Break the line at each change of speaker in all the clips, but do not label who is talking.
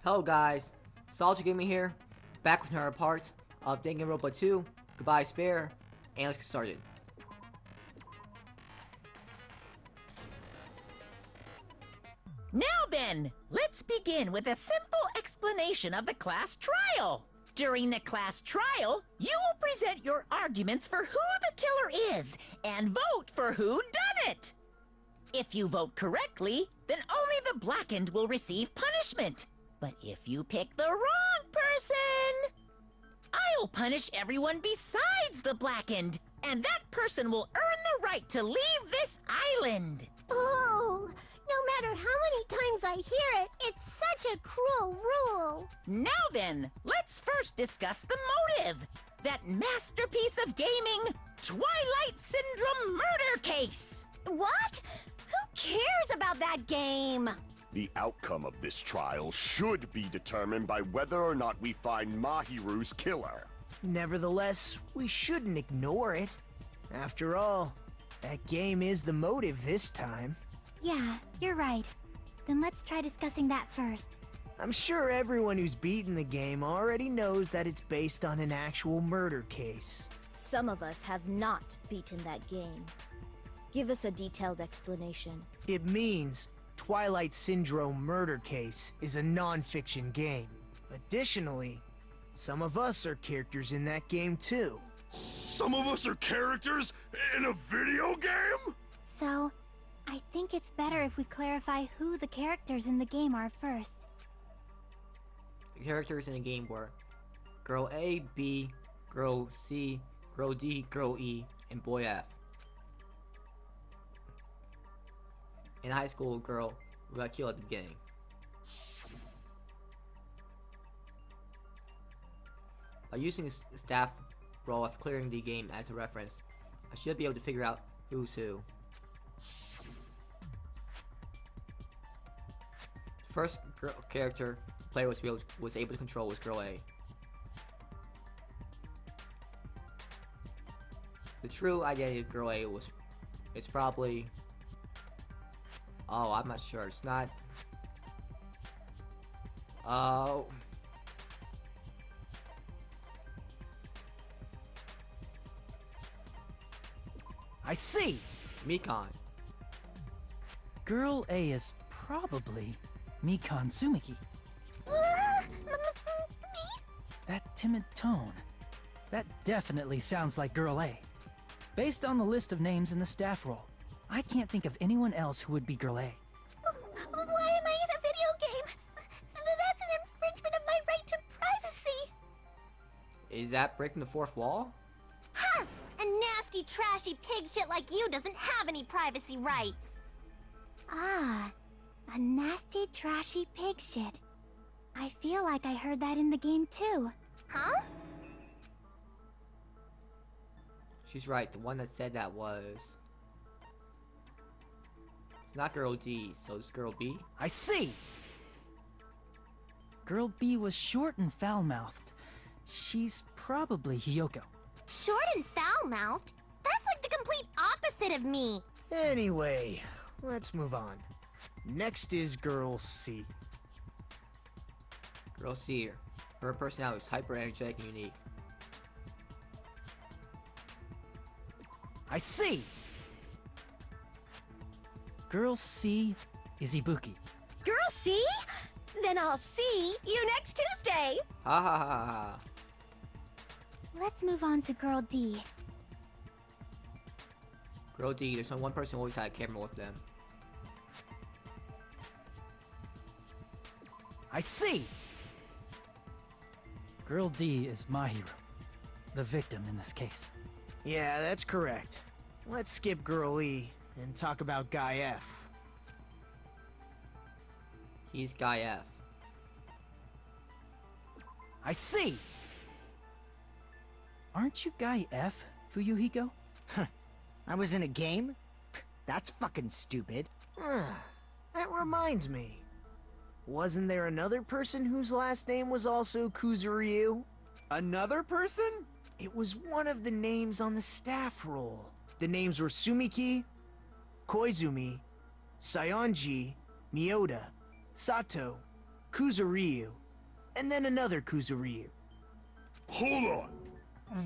Hello guys, Soldier Gaming here, back with another part of Danganronpa 2, Goodbye Spare, and let's get started.
Now then, let's begin with a simple explanation of the class trial. During the class trial, you will present your arguments for who the killer is and vote for who done it. If you vote correctly, then only the blackened will receive punishment. But if you pick the wrong person, I'll punish everyone besides the blackened, and that person will earn the right to leave this island.
Oh, no matter how many times I hear it, it's such a cruel rule.
Now then, let's first discuss the motive. That masterpiece of gaming, Twilight Syndrome murder case.
What? Who cares about that game?
The outcome of this trial should be determined by whether or not we find Mahiru's killer.
Nevertheless, we shouldn't ignore it. After all, that game is the motive this time.
Yeah, you're right. Then let's try discussing that first.
I'm sure everyone who's beaten the game already knows that it's based on an actual murder case.
Some of us have not beaten that game. Give us a detailed explanation.
It means Twilight Syndrome Murder Case is a non-fiction game. Additionally, some of us are characters in that game too.
Some of us are characters in a video game?
So, I think it's better if we clarify who the characters in the game are first.
The characters in the game were Girl A, B, Girl C, Girl D, Girl E, and Boy F. And high school girl who got killed at the beginning. By using the staff role of clearing the game as a reference, I should be able to figure out who's who. The first character the player was able to control was Girl A. The true identity of Girl A it's probably... Oh, I'm not sure. It's not... Oh...
I see!
Mikan.
Girl A is probably Mikan Tsumiki. That timid tone. That definitely sounds like Girl A. Based on the list of names in the staff roll, I can't think of anyone else who would be Girl A.
Why am I in a video game? That's an infringement of my right to privacy.
Is that breaking the fourth wall?
Ha! A nasty, trashy pig shit like you doesn't have any privacy rights. Ah, a nasty, trashy pig shit. I feel like I heard that in the game too. Huh?
She's right. The one that said that was... It's not Girl D, so it's Girl B.
I see!
Girl B was short and foul-mouthed. She's probably Hiyoko.
Short and foul-mouthed? That's like the complete opposite of me.
Anyway, let's move on. Next is Girl C.
Girl C. Her personality is hyper energetic and unique.
I see!
Girl C is Ibuki.
Girl C? Then I'll see you next Tuesday!
Ha ha ha ha ha.
Let's move on to Girl D.
Girl D, there's only one person who always had a camera with them.
I see!
Girl D is Mahiru, the victim in this case.
Yeah, that's correct. Let's skip Girl E and talk about Guy F.
He's Guy F.
I see!
Aren't you Guy F, Fuyuhiko?
I was in a game? That's fucking stupid.
That reminds me. Wasn't there another person whose last name was also Kuzuryu?
Another person?
It was one of the names on the staff roll. The names were Sumiki, Koizumi, Sayonji, Miyoda, Sato, Kuzuryu, and then another Kuzuryu.
Hold on.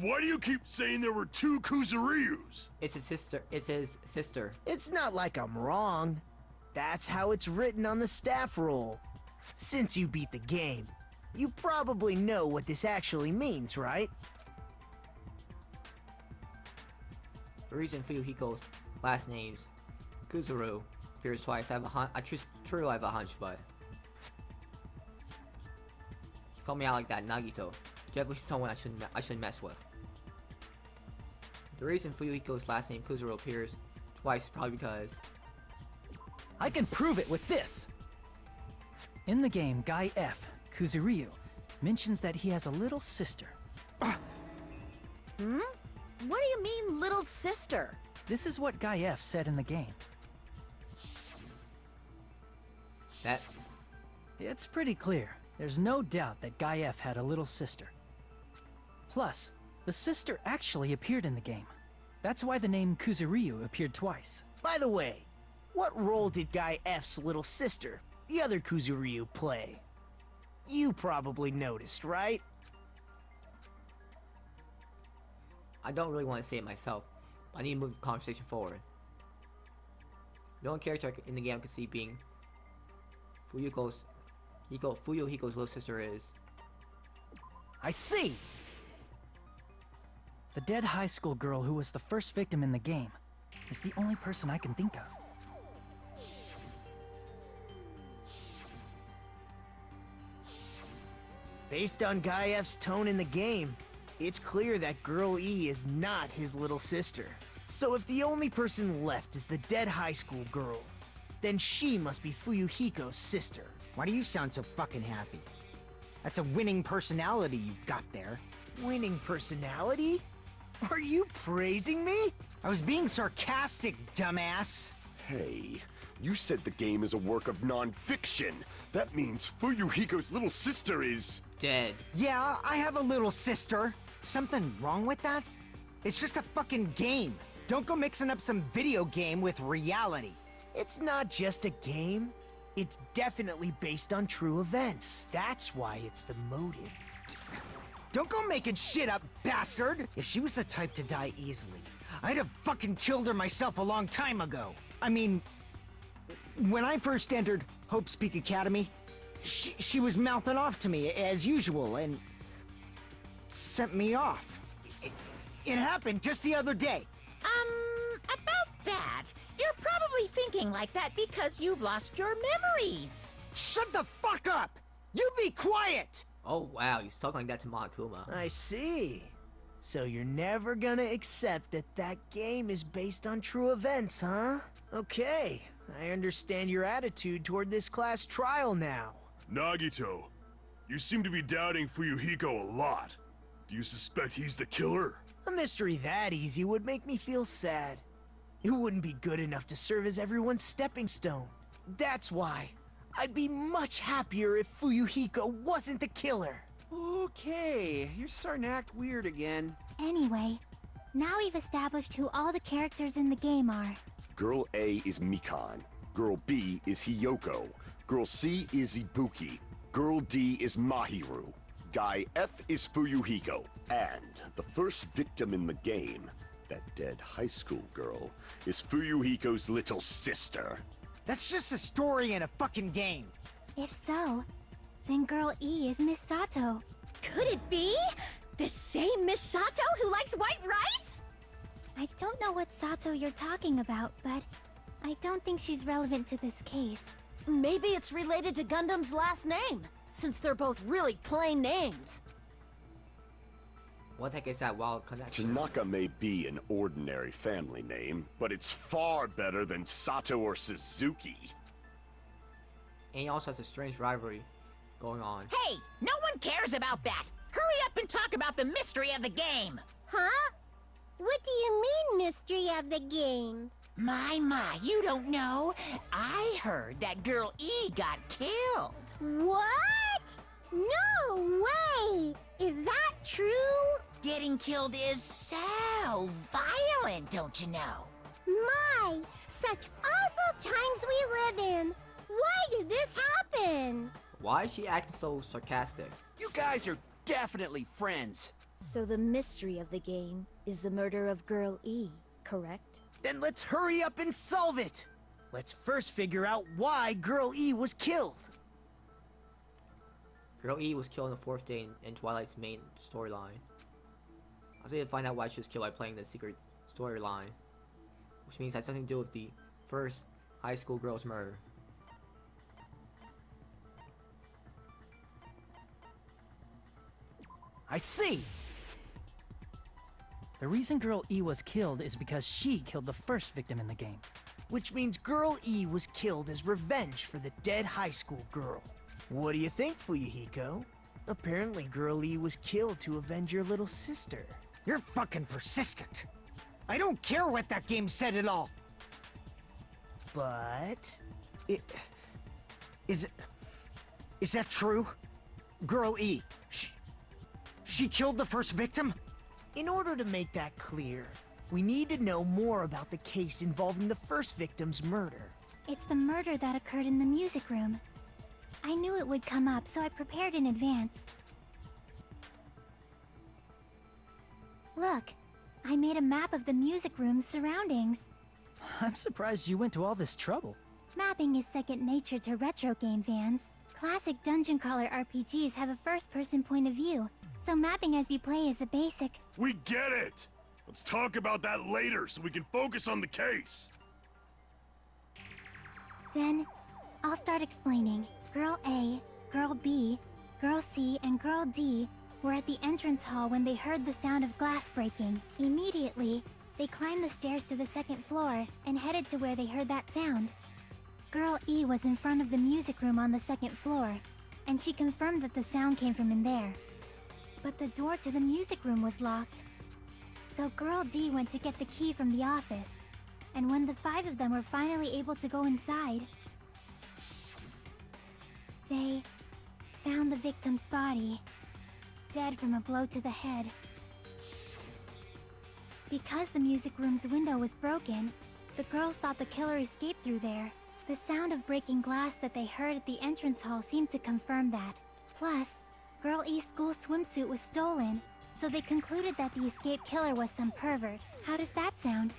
Why do you keep saying there were two Kuzuryus?
It's his sister. It's his sister.
It's not like I'm wrong. That's how it's written on the staff roll. Since you beat the game, you probably know what this actually means, right?
The reason Fuyuhiko's last name's Kuzuru appears twice. I have a hunch. True, I have a hunch, but call me out like that, Nagito. Definitely someone I shouldn't mess with. The reason Fuyuhiko's last name Kuzuru appears twice is probably because
I can prove it with this! In the game, Guy F, Kuzuryu, mentions that he has a little sister.
What do you mean, little sister?
This is what Guy F said in the game.
that.
It's pretty clear. There's no doubt that Guy F had a little sister. Plus, the sister actually appeared in the game. That's why the name Kuzuryu appeared twice.
By the way, what role did Guy F's little sister, the other Kuzuryu, play? You probably noticed, right?
I don't really want to say it myself, but I need to move the conversation forward. The only character in the game I could see being Fuyuhiko's little sister is...
I see! The dead high school girl who was the first victim in the game is the only person I can think of.
Based on Guy F's tone in the game, it's clear that Girl E is not his little sister. So if the only person left is the dead high school girl, then she must be Fuyuhiko's sister.
Why do you sound so fucking happy? That's a winning personality you've got there.
Winning personality? Are you praising me?
I was being sarcastic, dumbass.
Hey, you said the game is a work of non-fiction. That means Fuyuhiko's little sister is...
dead.
Yeah, I have a little sister. Something wrong with that? It's just a fucking game. Don't go mixing up some video game with reality.
It's not just a game. It's definitely based on true events. That's why it's the motive.
Don't go making shit up, bastard! If she was the type to die easily, I'd have fucking killed her myself a long time ago. I mean, when I first entered Hope's Peak Academy, she was mouthing off to me as usual and sent me off. It happened just the other day.
About that, you're probably thinking like that because you've lost your memories.
Shut the fuck up! You be quiet!
Oh wow, he's talking like that to Monokuma.
I see. So you're never gonna accept that that game is based on true events, huh? Okay, I understand your attitude toward this class trial now.
Nagito, you seem to be doubting Fuyuhiko a lot. Do you suspect he's the killer?
A mystery that easy would make me feel sad. It wouldn't be good enough to serve as everyone's stepping stone. That's why I'd be much happier if Fuyuhiko wasn't the killer.
Okay, you're starting to act weird again.
Anyway, now we've established who all the characters in the game are.
Girl A is Mikan. Girl B is Hiyoko. Girl C is Ibuki. Girl D is Mahiru. Guy F is Fuyuhiko. And the first victim in the game, that dead high school girl, is Fuyuhiko's little sister.
That's just a story in a fucking game.
If so, then Girl E is Miss Sato.
Could it be? The same Miss Sato who likes white rice?
I don't know what Sato you're talking about, but I don't think she's relevant to this case.
Maybe it's related to Gundam's last name, since they're both really plain names.
What the heck is that wild connection?
Tanaka may be an ordinary family name, but it's far better than Sato or Suzuki.
And he also has a strange rivalry going on.
Hey, no one cares about that. Hurry up and talk about the mystery of the game.
Huh? What do you mean, mystery of the game?
My, you don't know. I heard that Girl E got killed.
What? No way! Is that true?
Getting killed is so violent, don't you know?
My, such awful times we live in. Why did this happen?
Why is she acting so sarcastic?
You guys are definitely friends.
So the mystery of the game is the murder of Girl E, correct?
Then let's hurry up and solve it! Let's first figure out why Girl E was killed.
Girl E was killed on the 4th day in Twilight's main storyline. I was able to find out why she was killed by playing the secret storyline, which means it has something to do with the first high school girl's murder.
I see!
The reason Girl E was killed is because she killed the first victim in the game.
Which means Girl E was killed as revenge for the dead high school girl. What do you think, Fuyuhiko? Apparently Girl E was killed to avenge your little sister.
You're fucking persistent. I don't care what that game said at all.
But...
Is that true? Girl E, she killed the first victim?
in order to make that clear, we need to know more about the case involving the first victim's murder.
It's the murder that occurred in the music room. I knew it would come up, so I prepared in advance. Look, I made a map of the music room's surroundings.
I'm surprised you went to all this trouble.
Mapping is second nature to retro game fans. Classic dungeon crawler RPGs have a first-person point of view, so mapping as you play is a basic.
We get it! Let's talk about that later so we can focus on the case.
Then, I'll start explaining. Girl A, Girl B, Girl C, and Girl D were at the entrance hall when they heard the sound of glass breaking. Immediately, they climbed the stairs to the second floor and headed to where they heard that sound. Girl E was in front of the music room on the second floor, and she confirmed that the sound came from in there. But the door to the music room was locked. So Girl D went to get the key from the office, and when the 5 of them were finally able to go inside, they found the victim's body, dead from a blow to the head. Because the music room's window was broken, the girls thought the killer escaped through there. The sound of breaking glass that they heard at the entrance hall seemed to confirm that. Plus, Girl E's school swimsuit was stolen, so they concluded that the escaped killer was some pervert. How does that sound?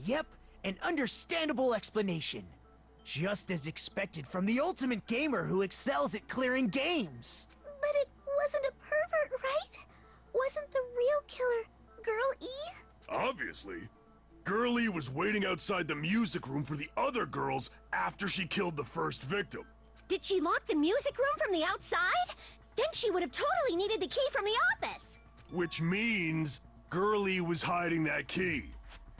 Yep, an understandable explanation. Just as expected from the ultimate gamer who excels at clearing games.
But it wasn't a pervert, right? Wasn't the real killer Girl E?
Obviously. Girl E was waiting outside the music room for the other girls after she killed the first victim.
Did she lock the music room from the outside? Then she would have totally needed the key from the office.
Which means Girl E was hiding that key.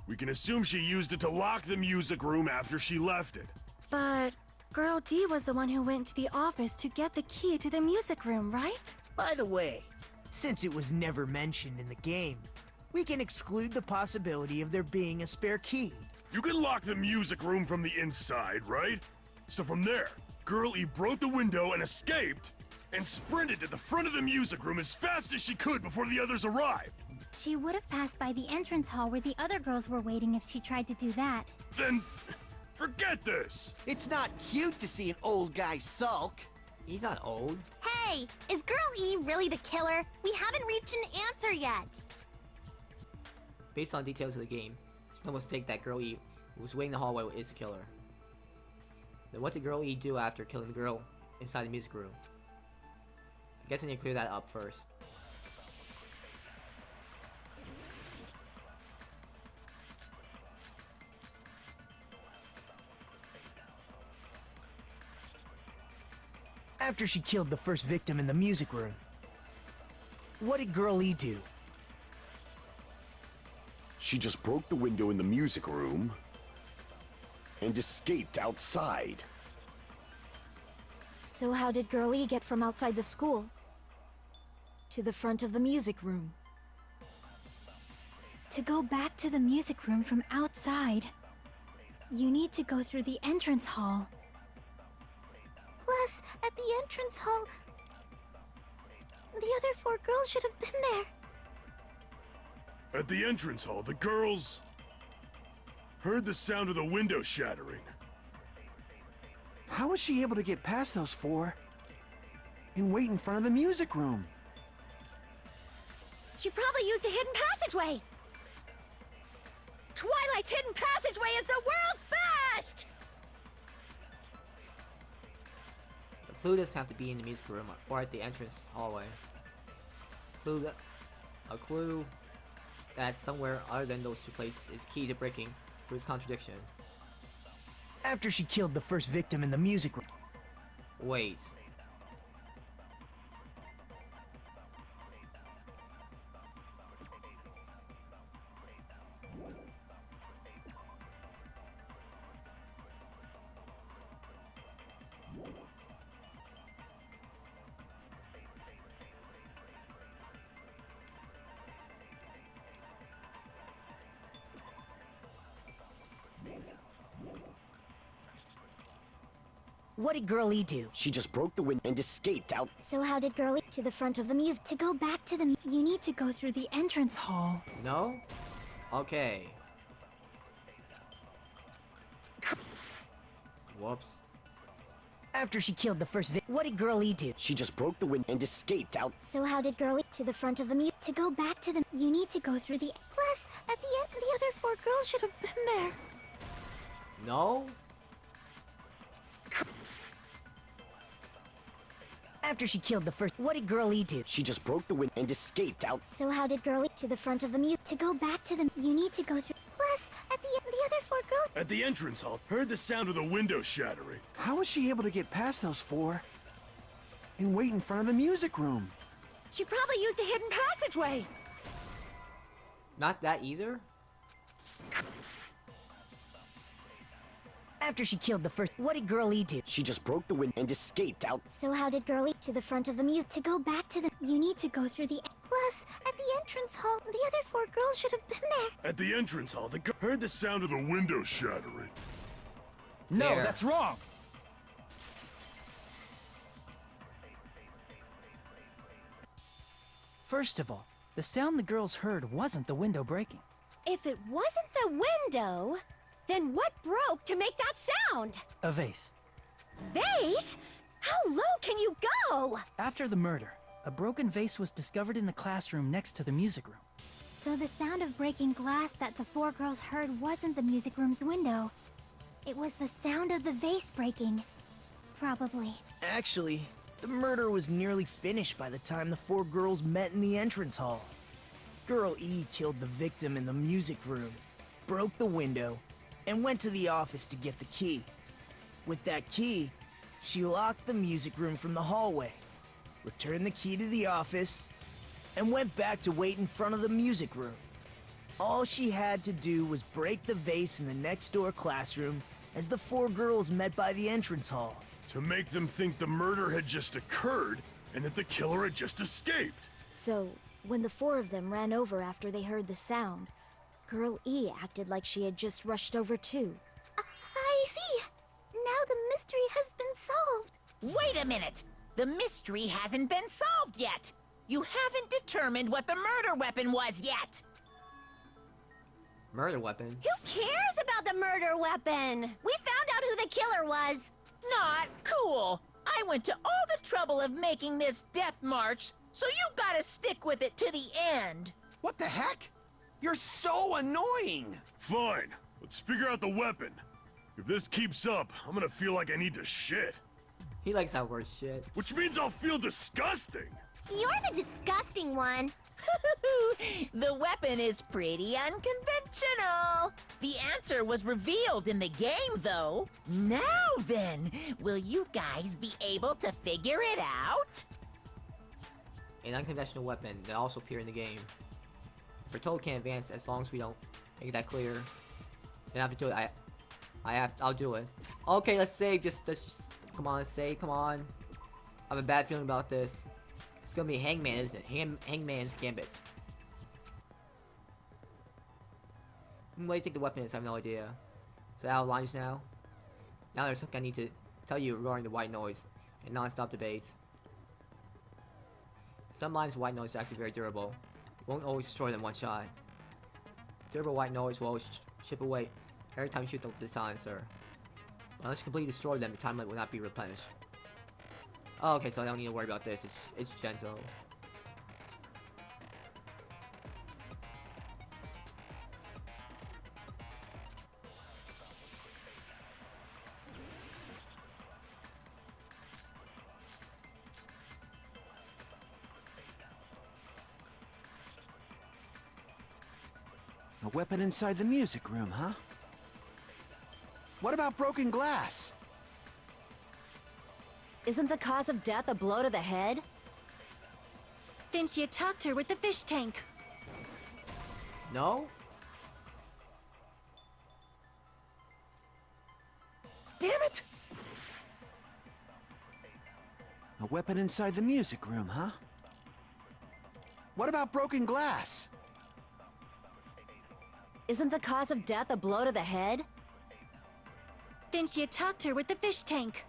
We can assume she used it to lock the music room after she left it.
But Girl D was the one who went to the office to get the key to the music room, right?
By the way, since it was never mentioned in the game, we can exclude the possibility of there being a spare key.
You can lock the music room from the inside, right? So from there, Girl E broke the window and escaped, and sprinted to the front of the music room as fast as she could before the others arrived.
She would have passed by the entrance hall where the other girls were waiting if she tried to do that.
Then, forget this!
It's not cute to see an old guy sulk.
He's not old.
Hey, is Girl E really the killer? We haven't reached an answer yet.
Based on details of the game, it's no mistake that Girl E, who was waiting in the hallway, is the killer. Then what did Girl E do after killing the girl inside the music room? I guess I need to clear that up first.
After she killed the first victim in the music room, what did Girl E do?
She just broke the window in the music room and escaped outside.
So how did Girl E get from outside the school to the front of the music room?
To go back to the music room from outside, you need to go through the entrance hall. Plus, at the entrance hall, the other 4 girls should have been there.
At the entrance hall, the girls heard the sound of the window shattering.
How was she able to get past those four and wait in front of the music room?
She probably used a hidden passageway. Twilight's hidden passageway is the world's best!
The clue doesn't have to be in the music room or at the entrance hallway. A clue that's somewhere other than those two places is key to breaking through its contradiction.
After she killed the first victim in the music room.
Wait.
What did Girl E do?
She just broke the window and escaped out.
So how did Girlie to the front of the music? To go back to the
You need to go through the entrance hall.
No? Okay. Whoops.
After she killed the first victim, what did Girl E do?
She just broke the window and escaped out.
So how did Girlie to the front of the music? To go back to the You need to go through the Plus, at the end, the other four girls should have been there.
No?
After she killed the first, what did Girl E do?
She just broke the window and escaped out.
So how did Girlie to the front of the music? To go back to the You need to go through Plus, at the end, the other four girls
At the entrance hall, heard the sound of the window shattering.
How was she able to get past those four and wait in front of the music room?
She probably used a hidden passageway.
Not that either?
After she killed the first, what did Girl E do?
She just broke the window and escaped out.
So how did Girlie to the front of the music? To go back to the You need to go through the Plus, at the entrance hall, the other four girls should have been there.
At the entrance hall, heard the sound of the window shattering.
No,
There.
that's wrong. First of all, the sound the girls heard wasn't the window breaking.
If it wasn't the window, then what broke to make that sound?
A vase.
Vase? How low can you go?
After the murder, a broken vase was discovered in the classroom next to the music room.
So the sound of breaking glass that the four girls heard wasn't the music room's window. It was the sound of the vase breaking. Probably.
Actually, the murder was nearly finished by the time the four girls met in the entrance hall. Girl E killed the victim in the music room, broke the window, and went to the office to get the key. With that key, she locked the music room from the hallway, returned the key to the office, and went back to wait in front of the music room. All she had to do was break the vase in the next door classroom as the four girls met by the entrance hall.
To make them think the murder had just occurred and that the killer had just escaped.
So, when the four of them ran over after they heard the sound, Girl E acted like she had just rushed over too.
I see. Now the mystery has been solved.
Wait a minute! The mystery hasn't been solved yet! You haven't determined what the murder weapon was yet!
Murder weapon?
Who cares about the murder weapon? We found out who the killer was.
Not cool! I went to all the trouble of making this death march, so you gotta stick with it to the end!
What the heck? You're so annoying!
Fine, let's figure out the weapon. If this keeps up, I'm gonna feel like I need to shit.
He likes that word shit.
Which means I'll feel disgusting.
You're the disgusting one.
The weapon is pretty unconventional. The answer was revealed in the game, though. Now then, will you guys be able to figure it out?
An unconventional weapon that also appear in the game. If we're told can't advance as long as we don't make that clear, then I have to do it. I'll do it. Okay, let's save. Come on, let's save. Come on. I have a bad feeling about this. It's gonna be Hangman, isn't it? Hangman's Gambit. What do you think the weapon is? I have no idea. Is that out of line just now? Now there's something I need to tell you regarding the white noise and non-stop debates. Some lines of white noise are actually very durable. It won't always destroy them one shot. Durable white noise will always chip away every time you shoot them with the silencer. Unless you completely destroy them, the time limit will not be replenished. Oh, okay, so I don't need to worry about this. It's gentle.
A weapon inside the music room, huh? What about broken glass?
Isn't the cause of death a blow to the head?
Then she attacked her with the fish tank.
No?
Damn it! A weapon inside the music room, huh? What about broken glass?
Isn't the cause of death a blow to the head?
Then she attacked her with the fish tank.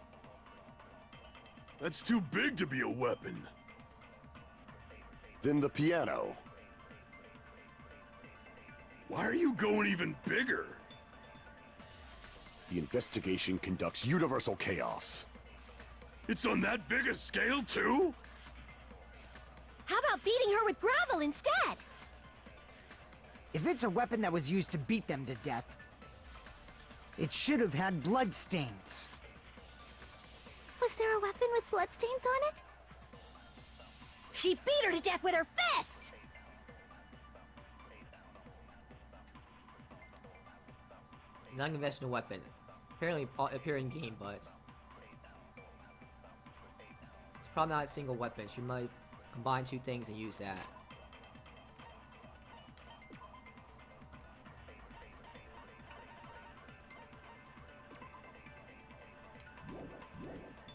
That's too big to be a weapon.
Then the piano.
Why are you going even bigger?
The investigation conducts universal chaos.
It's on that big a scale, too?
How about beating her with gravel instead?
If it's a weapon that was used to beat them to death, it should have had bloodstains.
Was there a weapon with bloodstains on it? She beat her to death with her fists!
Non-conventional weapon. Apparently appear in game, but it's probably not a single weapon. She might combine two things and use that.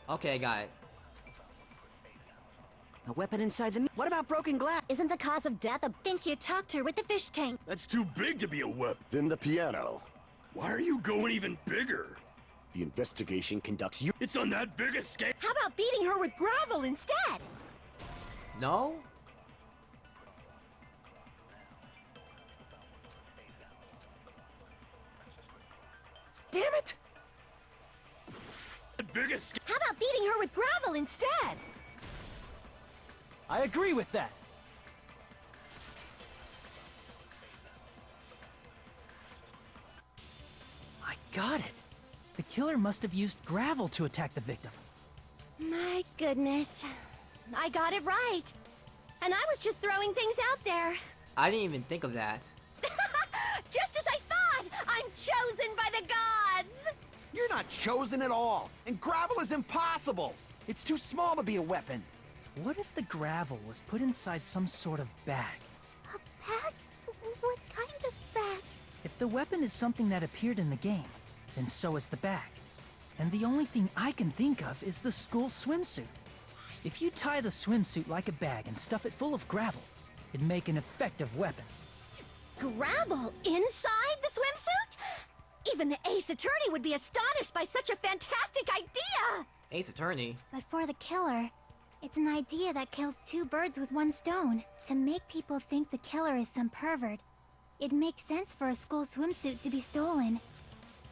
Okay, got it.
A weapon inside the... What about broken glass?
Isn't the cause of death a...
Then she attacked her with the fish tank.
That's too big to be a weapon.
Then the piano.
Why are you going even bigger?
The investigation conducts
It's on that big a scale.
How about beating her with gravel instead?
No?
Damn it!
That big a scale.
How about beating her with gravel instead?
I agree with that. I got it. The killer must have used gravel to attack the victim.
My goodness. I got it right. And I was just throwing things out there.
I didn't even think of that.
Just as I thought! I'm chosen by the gods!
You're not chosen at all, and gravel is impossible. It's too small to be a weapon.
What if the gravel was put inside some sort of bag?
A bag? What kind of bag?
If the weapon is something that appeared in the game, then so is the bag. And the only thing I can think of is the school swimsuit. If you tie the swimsuit like a bag and stuff it full of gravel, it'd make an effective weapon.
Gravel inside the swimsuit? Even the Ace Attorney would be astonished by such a fantastic idea!
Ace Attorney.
But for the killer, it's an idea that kills two birds with one stone. To make people think the killer is some pervert, it makes sense for a school swimsuit to be stolen.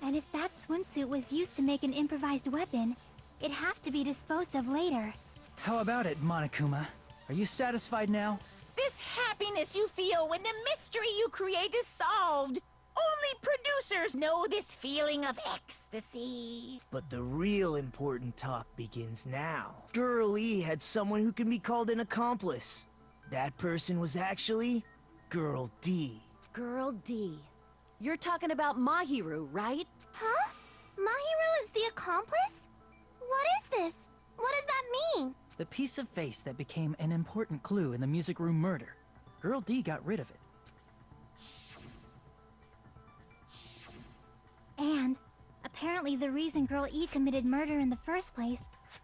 And if that swimsuit was used to make an improvised weapon, it'd have to be disposed of later.
How about it, Monokuma? Are you satisfied now?
This happiness you feel when the mystery you create is solved. Only producers know this feeling of ecstasy.
But the real important talk begins now. Girl E had someone who can be called an accomplice. That person was actually Girl D.
Girl D. You're talking about Mahiru, right?
Huh? Mahiru is the accomplice? What is this? What does that mean?
The piece of face that became an important clue in the music room murder. Girl D got rid of it.
And apparently the reason Girl E committed murder in the first place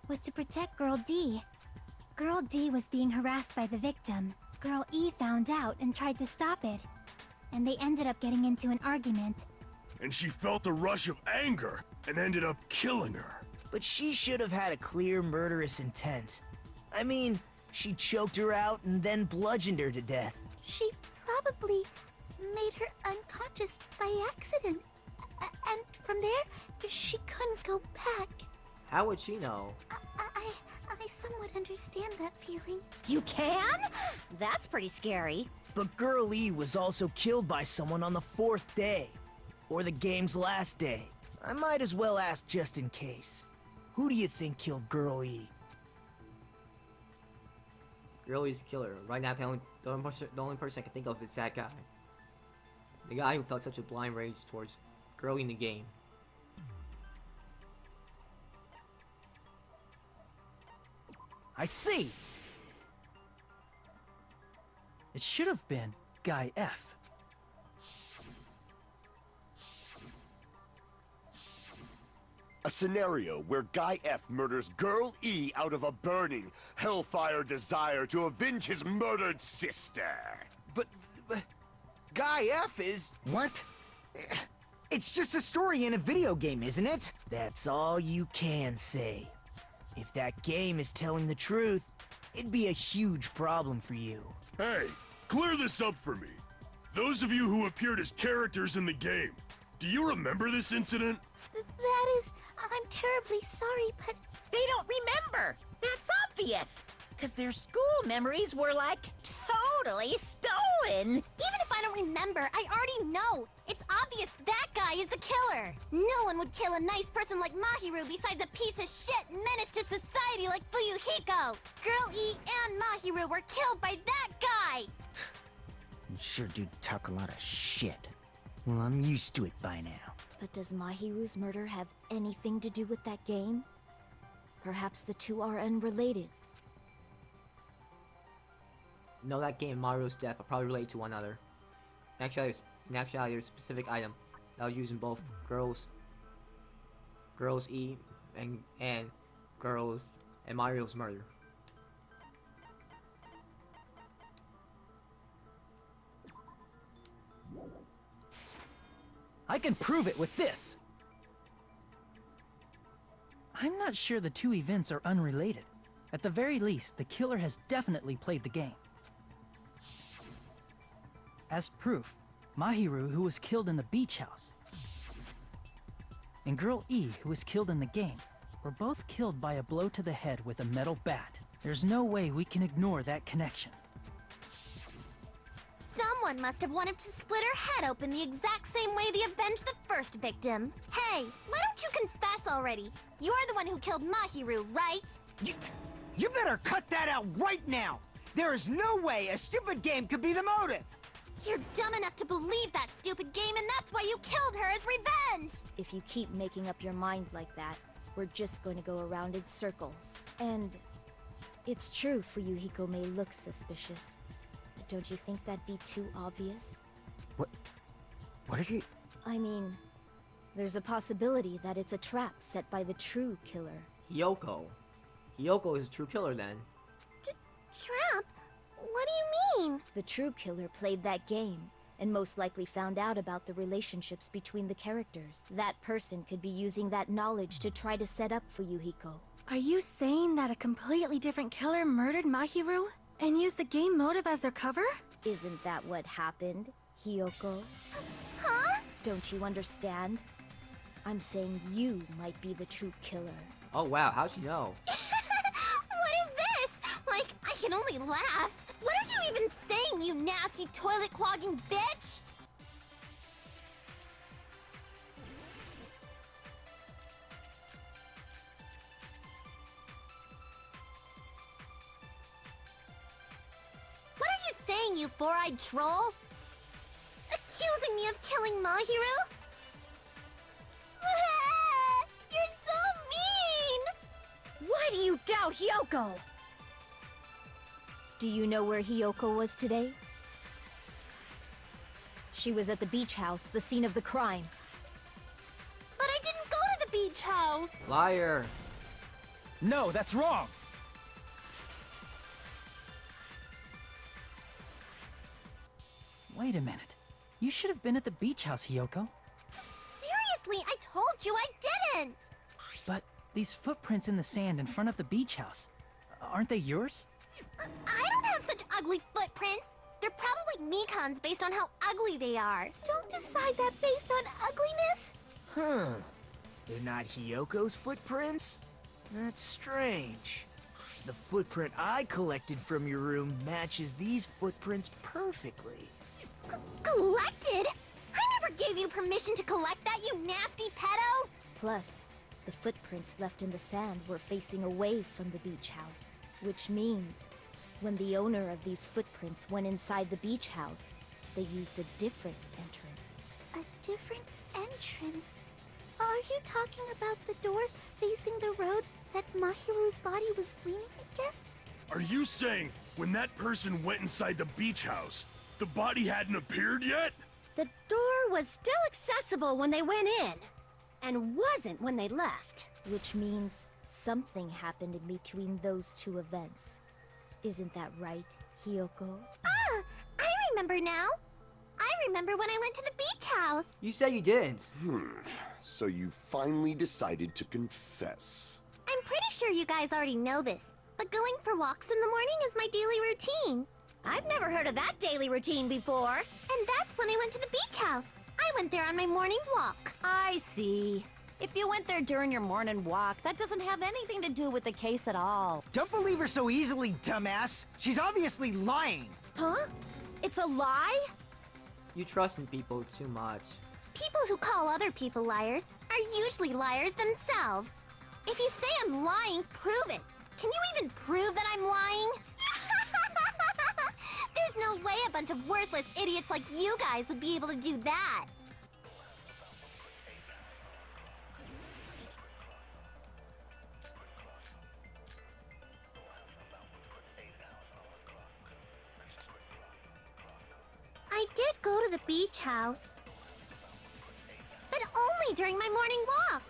was to protect Girl D. Girl D was being harassed by the victim. Girl E found out and tried to stop it. And they ended up getting into an argument.
And she felt a rush of anger and ended up killing her.
But she should have had a clear murderous intent. I mean, she choked her out and then bludgeoned her to death.
She probably made her unconscious by accident. And from there, she couldn't go back.
How would she know?
I somewhat understand that feeling.
You can? That's pretty scary.
But Girl E was also killed by someone on the 4th day. Or the game's last day. I might as well ask just in case. Who do you think killed Girl E?
Girlie's killer. Right now, the only person I can think of is that guy. The guy who felt such a blind rage towards Girlie in the game.
I see! It should have been Guy F.
A scenario where Guy F murders Girl E out of a burning, hellfire desire to avenge his murdered sister.
But Guy F is...
What? It's just a story in a video game, isn't it?
That's all you can say. If that game is telling the truth, it'd be a huge problem for you.
Hey, clear this up for me. Those of you who appeared as characters in the game, do you remember this incident?
That is... I'm terribly sorry, but...
They don't remember. That's obvious. Because their school memories were, like, totally stolen.
Even if I don't remember, I already know. It's obvious that guy is the killer. No one would kill a nice person like Mahiru besides a piece of shit menace to society like Fuyuhiko. Girl E and Mahiru were killed by that guy.
You sure do talk a lot of shit. Well, I'm used to it by now.
But does Mahiru's murder have anything to do with that game? Perhaps the two are unrelated.
No, that game and Mario's death are probably related to one another. In actuality, there's a specific item that was used in both Girls E and Girls and Mario's murder.
I can prove it with this! I'm not sure the two events are unrelated. At the very least, the killer has definitely played the game. As proof, Mahiru, who was killed in the beach house, and Girl E, who was killed in the game, were both killed by a blow to the head with a metal bat. There's no way we can ignore that connection.
Someone must have wanted to split her head open the exact same way they avenged the first victim. Hey, why don't you confess already? You're the one who killed Mahiru, right?
You better cut that out right now! There is no way a stupid game could be the motive!
You're dumb enough to believe that stupid game, and that's why you killed her as revenge!
If you keep making up your mind like that, we're just going to go around in circles. And it's true Fuyuhiko may look suspicious. But don't you think that'd be too obvious?
What are you...
I mean, there's a possibility that it's a trap set by the true killer.
Hiyoko. Hiyoko is a true killer then.
Trap? What do you mean?
The true killer played that game, and most likely found out about the relationships between the characters. That person could be using that knowledge to try to set up Fuyuhiko.
Are you saying that a completely different killer murdered Mahiru and used the game motive as their cover?
Isn't that what happened, Hiyoko?
Huh?
Don't you understand? I'm saying you might be the true killer.
Oh wow, how'd she know?
What is this? Like, I can only laugh. What are you even saying, you nasty toilet-clogging bitch? What are you saying, you four-eyed troll? Accusing me of killing Mahiru? You're so mean!
Why do you doubt Hiyoko?
Do you know where Hiyoko was today? She was at the beach house, the scene of the crime.
But I didn't go to the beach house!
Liar!
No, that's wrong! Wait a minute. You should have been at the beach house, Hiyoko.
Seriously, I told you I didn't!
But these footprints in the sand in front of the beach house, aren't they yours?
I don't have such ugly footprints! They're probably Mikan's based on how ugly they are. Don't decide that based on ugliness!
Huh. They're not Hiyoko's footprints? That's strange. The footprint I collected from your room matches these footprints perfectly.
Collected? I never gave you permission to collect that, you nasty pedo!
Plus, the footprints left in the sand were facing away from the beach house, which means when the owner of these footprints went inside the beach house, they used a different entrance.
A different entrance? Are you talking about the door facing the road that Mahiru's body was leaning against?
Are you saying when that person went inside the beach house, the body hadn't appeared yet?
The door was still accessible when they went in, and wasn't when they left.
Which means something happened in between those two events. Isn't that right, Hiyoko?
Ah! I remember now! I remember when I went to the beach house!
You said you didn't.
So you finally decided to confess.
I'm pretty sure you guys already know this, but going for walks in the morning is my daily routine.
I've never heard of that daily routine before.
And that's when I went to the beach house. I went there on my morning walk.
I see. If you went there during your morning walk, that doesn't have anything to do with the case at all.
Don't believe her so easily, dumbass. She's obviously lying.
Huh? It's a lie?
You trust in people too much.
People who call other people liars are usually liars themselves. If you say I'm lying, prove it. Can you even prove that I'm lying? There's no way a bunch of worthless idiots like you guys would be able to do that. I did go to the beach house, but only during my morning walk.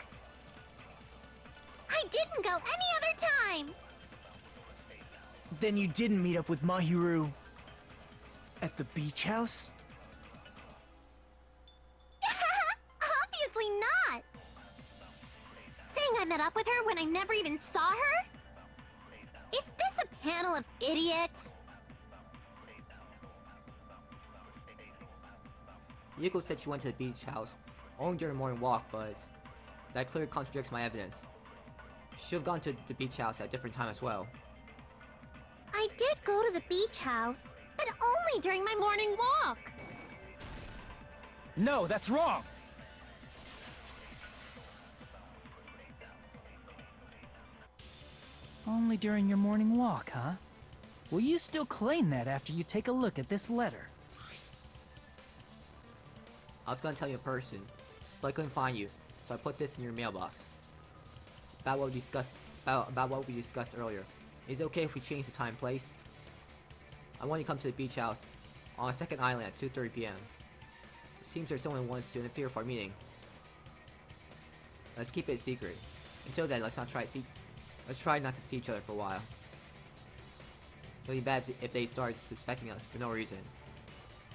I didn't go any other time.
Then you didn't meet up with Mahiru at the beach house?
Obviously not. Saying I met up with her when I never even saw her? Is this a panel of idiots?
Yuko said she went to the beach house only during a morning walk, but that clearly contradicts my evidence. She should have gone to the beach house at a different time as well.
I did go to the beach house, but only during my morning walk.
No, that's wrong! Only during your morning walk, huh? Will you still claim that after you take a look at this letter?
I was gonna tell you in person, but I couldn't find you, so I put this in your mailbox. About what we discussed earlier. Is it okay if we change the time and place? I want you to come to the beach house on a second island at 2:30 p.m. It seems there's someone who wants to interfere with our meeting. Let's keep it a secret. Until then, let's try not to see each other for a while. It'll be bad if they start suspecting us for no reason.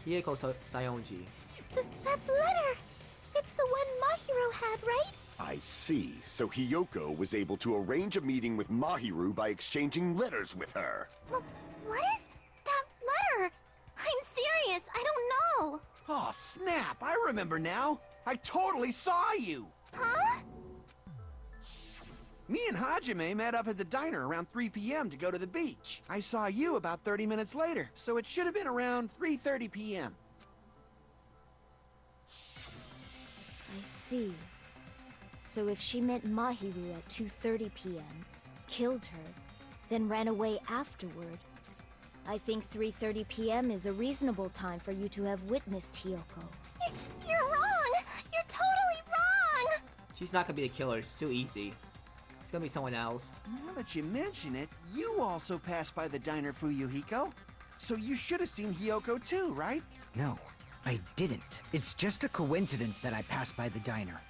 Hiyoko Sayonji.
That letter! It's the one Mahiro had, right?
I see. So Hiyoko was able to arrange a meeting with Mahiru by exchanging letters with her.
Well, what is that letter? I'm serious, I don't know.
Oh, snap! I remember now! I totally saw you!
Huh?
Me and Hajime met up at the diner around 3 p.m. to go to the beach. I saw you about 30 minutes later, so it should have been around 3:30 p.m.
I see. So if she met Mahiru at 2:30 p.m., killed her, then ran away afterward, I think 3:30 p.m. is a reasonable time for you to have witnessed Hiyoko.
You're wrong! You're totally wrong!
She's not gonna be the killer, it's too easy. It's gonna be someone else.
Now that you mention it, you also passed by the diner, Fuyuhiko. So you should have seen Hiyoko too, right?
No, I didn't. It's just a coincidence that I passed by the diner.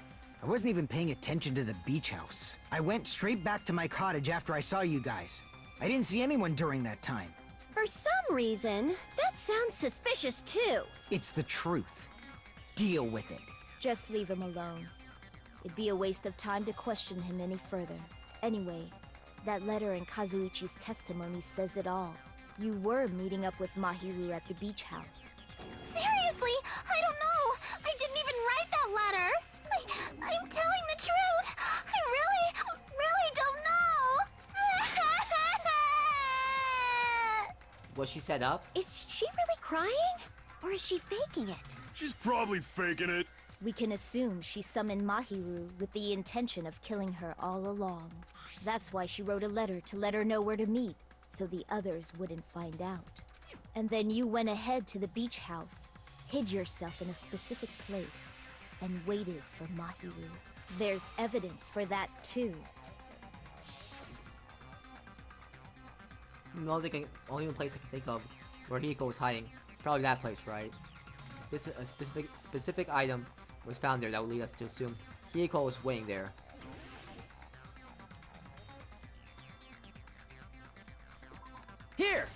I wasn't even paying attention to the beach house. I went straight back to my cottage after I saw you guys. I didn't see anyone during that time.
For some reason, that sounds suspicious too.
It's the truth. Deal with it.
Just leave him alone. It'd be a waste of time to question him any further. Anyway, that letter in Kazuichi's testimony says it all. You were meeting up with Mahiru at the beach house.
Seriously? I don't know! I didn't even write that letter! I
Was she set up?
Is she really crying? Or is she faking it?
She's probably faking it.
We can assume she summoned Mahiru with the intention of killing her all along. That's why she wrote a letter to let her know where to meet, so the others wouldn't find out. And then you went ahead to the beach house, hid yourself in a specific place, and waited for Mahiru. There's evidence for that too.
No, only place I can think of where Hiko was hiding. Probably that place, right? This a specific item was found there that would lead us to assume Hiko was waiting there.
Here!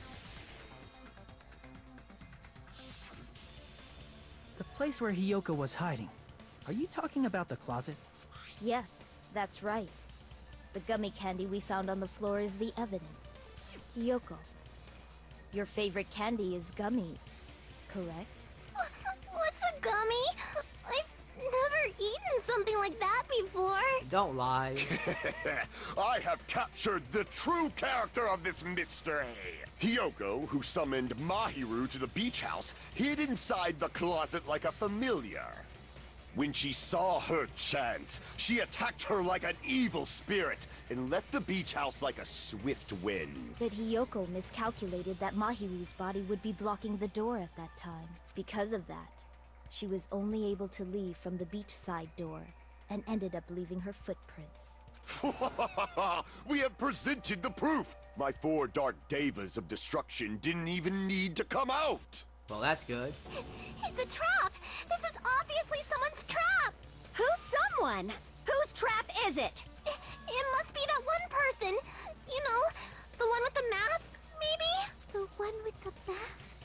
The place where Hiyoko was hiding. Are you talking about the closet?
Yes, that's right. The gummy candy we found on the floor is the evidence. Hiyoko, your favorite candy is gummies, correct?
What's a gummy? I've never eaten something like that before.
Don't lie.
I have captured the true character of this mystery. Hiyoko, who summoned Mahiru to the beach house, hid inside the closet like a familiar. When she saw her chance, she attacked her like an evil spirit and left the beach house like a swift wind.
But Hiyoko miscalculated that Mahiru's body would be blocking the door at that time. Because of that, she was only able to leave from the beachside door and ended up leaving her footprints.
We have presented the proof! My 4 dark devas of destruction didn't even need to come out!
Well, that's good.
It's a trap! This is obviously someone's trap!
Who's someone? Whose trap is it?
It must be that one person. You know, the one with the mask, maybe? The one with the mask?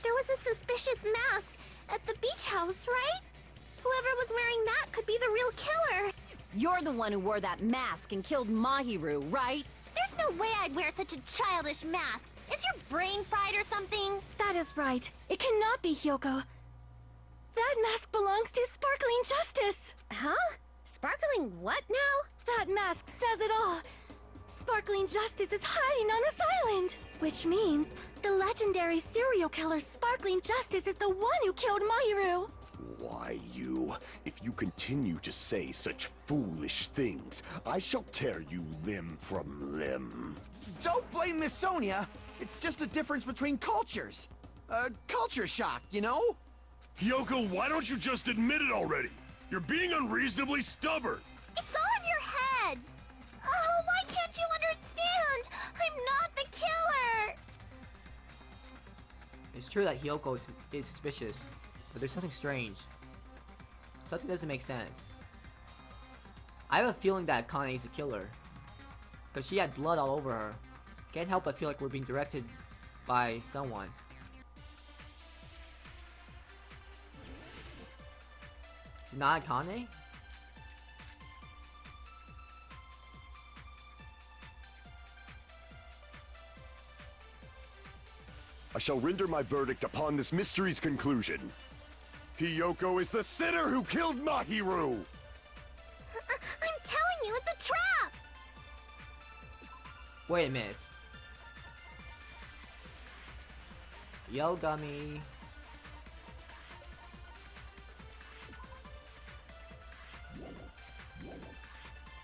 There was a suspicious mask at the beach house, right? Whoever was wearing that could be the real killer.
You're the one who wore that mask and killed Mahiru, right?
There's no way I'd wear such a childish mask. Is your brain fried or something?
That is right. It cannot be Hyoko. That mask belongs to Sparkling Justice!
Huh? Sparkling what now?
That mask says it all. Sparkling Justice is hiding on this island! Which means the legendary serial killer Sparkling Justice is the one who killed Mahiru!
Why, you? If you continue to say such foolish things, I shall tear you limb from limb.
Don't blame Miss Sonia. It's just a difference between cultures. Culture shock, you know?
Hiyoko, why don't you just admit it already? You're being unreasonably stubborn.
It's all in your heads! Oh, why can't you understand? I'm not the killer!
It's true that Hiyoko is suspicious, but there's something strange. Something doesn't make sense. I have a feeling that Kane is the killer, because she had blood all over her. Can't help but feel like we're being directed by someone. Is it not Kane?
I shall render my verdict upon this mystery's conclusion. Hiyoko is the sinner who killed Mahiru!
I'm telling you, it's a trap!
Wait a minute. Yo, Gummy.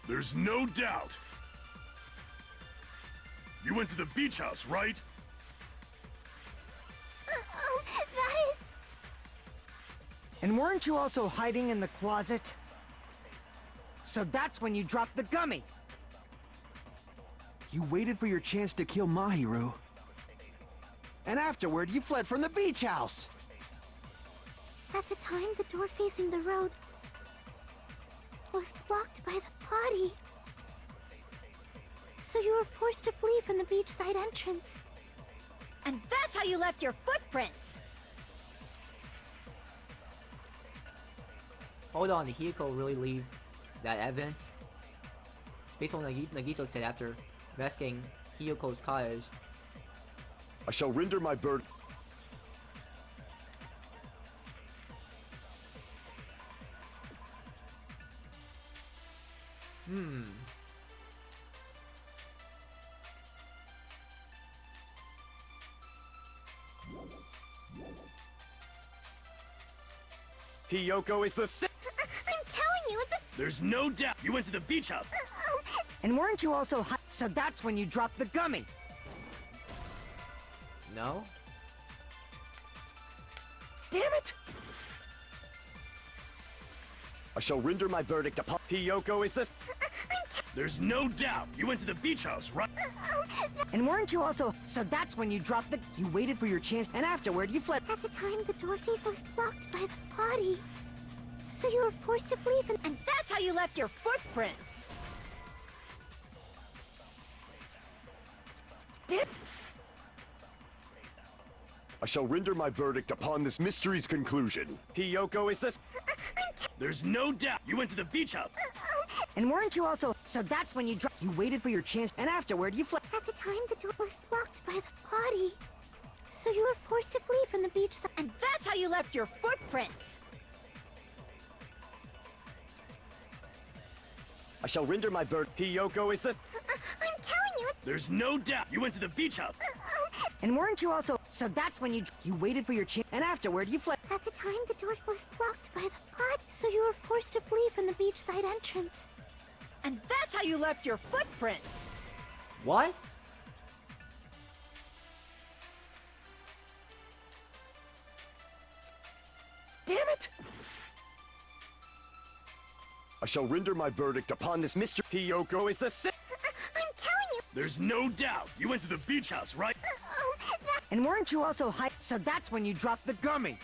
There's no doubt. You went to the beach house, right?
That is...
And weren't you also hiding in the closet? So that's when you dropped the gummy!
You waited for your chance to kill Mahiru. And afterward, you fled from the beach house.
At the time, the door facing the road was blocked by the body. So you were forced to flee from the beachside entrance.
And that's how you left your footprints!
Hold on, did Hiyoko really leave that evidence? Based on what Nagito said after investigating Hiyoko's cottage.
I shall render my verdict.
Hmm.
Hiyoko is the
I'm telling you, it's a...
There's no doubt you went to the beach house.
And weren't you also high? So that's when you dropped the gummy.
No?
Damn it!
I shall render my verdict upon Hiyoko is the
There's no doubt you went to the beach house, right?
And weren't you also... So that's when you dropped the... You waited for your chance, and afterward you fled...
At the time, the door face was blocked by the body. So you were forced to flee from...
And that's how you left your footprints. Dip.
I shall render my verdict upon this mystery's conclusion. Hiyoko is the
There's no doubt you went to the beach house.
And weren't you also... So that's when you dropped... You waited for your chance, and afterward you fled...
At the time, the door was blocked by the body. So you were forced to flee from the beach side.
And that's how you left your footprints.
I shall render my verdict. Hiyoko is the
I'm telling you,
There's no doubt you went to the beach house.
And weren't you also... So that's when you... You waited for your chance, and afterward you fled...
At the time, the door was blocked by the body. So you were forced to flee from the beachside entrance.
And that's how you left your footprints.
What?
Damn it!
I shall render my verdict upon this mystery. Hiyoko is the
I'm telling you,
There's no doubt you went to the beach house, right?
And weren't you also high... So that's when you dropped the gummy.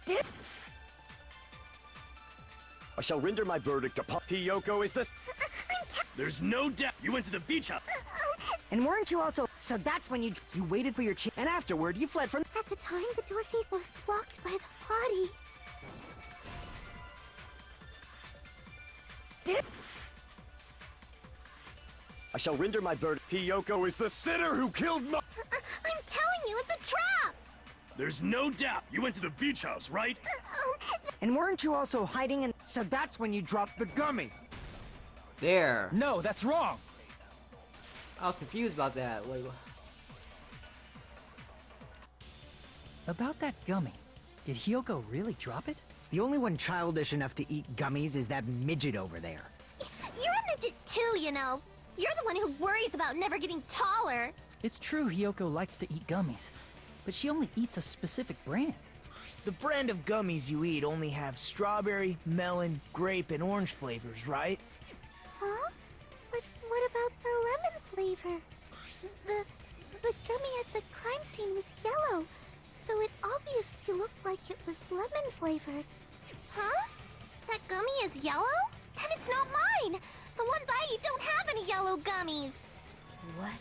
Dip.
I shall render my verdict upon Hiyoko is the
There's no doubt you went to the beach house.
And weren't you also... So that's when you... You waited for your chance, and afterward you fled from...
At the time, the door face was blocked by the body.
Dip.
I shall render my verdict. Hiyoko is the sinner who killed Ma-
I'm telling you, it's a trap!
There's no doubt you went to the beach house, right?
And weren't you also hiding in... So that's when you dropped the gummy.
There.
No, that's wrong.
I was confused about that. Wait,
About that gummy, did Hiyoko really drop it?
The only one childish enough to eat gummies is that midget over there.
You're a midget too, you know. You're the one who worries about never getting taller.
It's true Hiyoko likes to eat gummies, but she only eats a specific brand.
The brand of gummies you eat only have strawberry, melon, grape, and orange flavors, right?
Huh? But what about the lemon flavor? The gummy at the crime scene was yellow, so it obviously looked like it was lemon flavored. Huh? That gummy is yellow? Then it's not mine! The ones I eat don't have any yellow gummies!
What?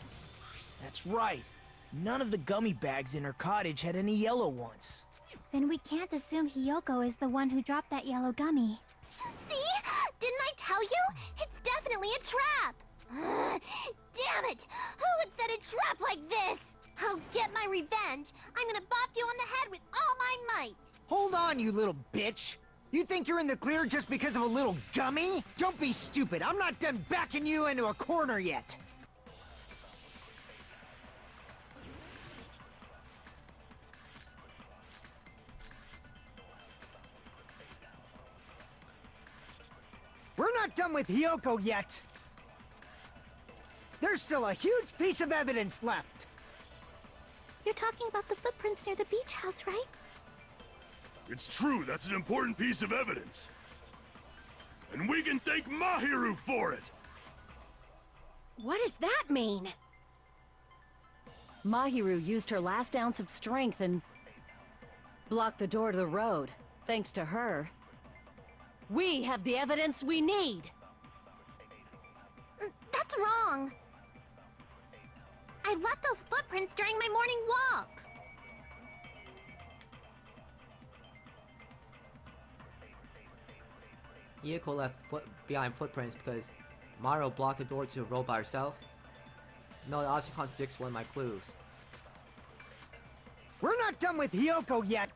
That's right. None of the gummy bags in her cottage had any yellow ones.
Then we can't assume Hiyoko is the one who dropped that yellow gummy. See? Didn't I tell you? It's definitely a trap! Damn it! Who would set a trap like this? I'll get my revenge. I'm gonna bop you on the head with all my might.
Hold on, you little bitch! You think you're in the clear just because of a little gummy? Don't be stupid. I'm not done backing you into a corner yet. We're not done with Hiyoko yet. There's still a huge piece of evidence left.
You're talking about the footprints near the beach house, right?
It's true, that's an important piece of evidence. And we can thank Mahiru for it!
What does that mean?
Mahiru used her last ounce of strength and blocked the door to the road. Thanks to her, we have the evidence we need.
That's wrong. I left those footprints during my morning walk.
Hiyoko left behind footprints because Mario blocked the door to the road by herself. No, it also contradicts one of my clues.
We're not done with Hiyoko yet.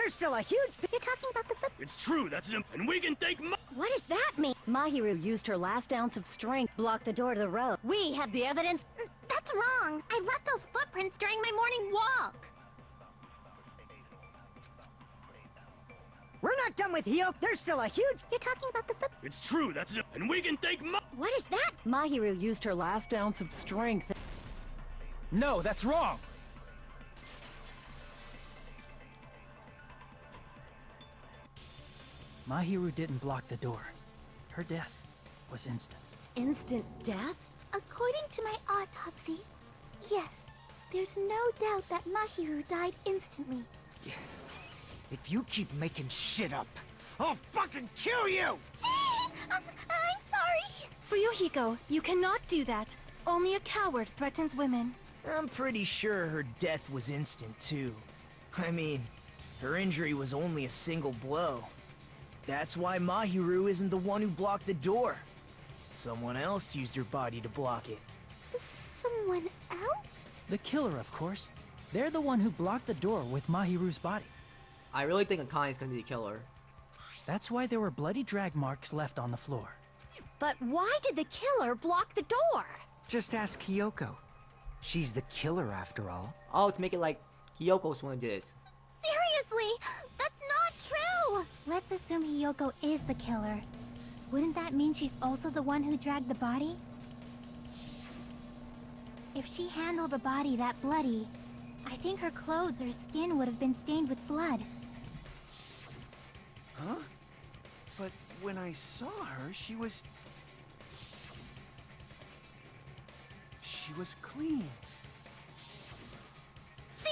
there's still a huge...
You're talking about the foot...
It's true, and we can thank
What does that mean? Mahiru used her last ounce of strength, block the door to the road. We have the evidence.
That's wrong. I left those footprints during my morning walk.
We're not done with Hyo. There's still a huge...
You're talking about the foot...
It's true, and we can thank
What is that?
Mahiru used her last ounce of strength.
No, that's wrong! Mahiru didn't block the door. Her death was instant.
Instant death?
According to my autopsy, yes, there's no doubt that Mahiru died instantly.
If you keep making shit up, I'll fucking kill you!
I'm sorry.
Fuyuhiko, you cannot do that. Only a coward threatens women.
I'm pretty sure her death was instant, too. I mean, her injury was only a single blow. That's why Mahiru isn't the one who blocked the door. Someone else used her body to block it.
Someone else?
The killer, of course. They're the one who blocked the door with Mahiru's body.
I really think Akane's gonna be the killer.
That's why there were bloody drag marks left on the floor.
But why did the killer block the door?
Just ask Hiyoko. She's the killer after all.
Oh, to make it like Hyoko's the one who did it.
Seriously, that's not true. Let's assume Hiyoko is the killer. Wouldn't that mean she's also the one who dragged the body? If she handled a body that bloody, I think her clothes or skin would have been stained with blood.
Huh? But when I saw her, she was clean.
See?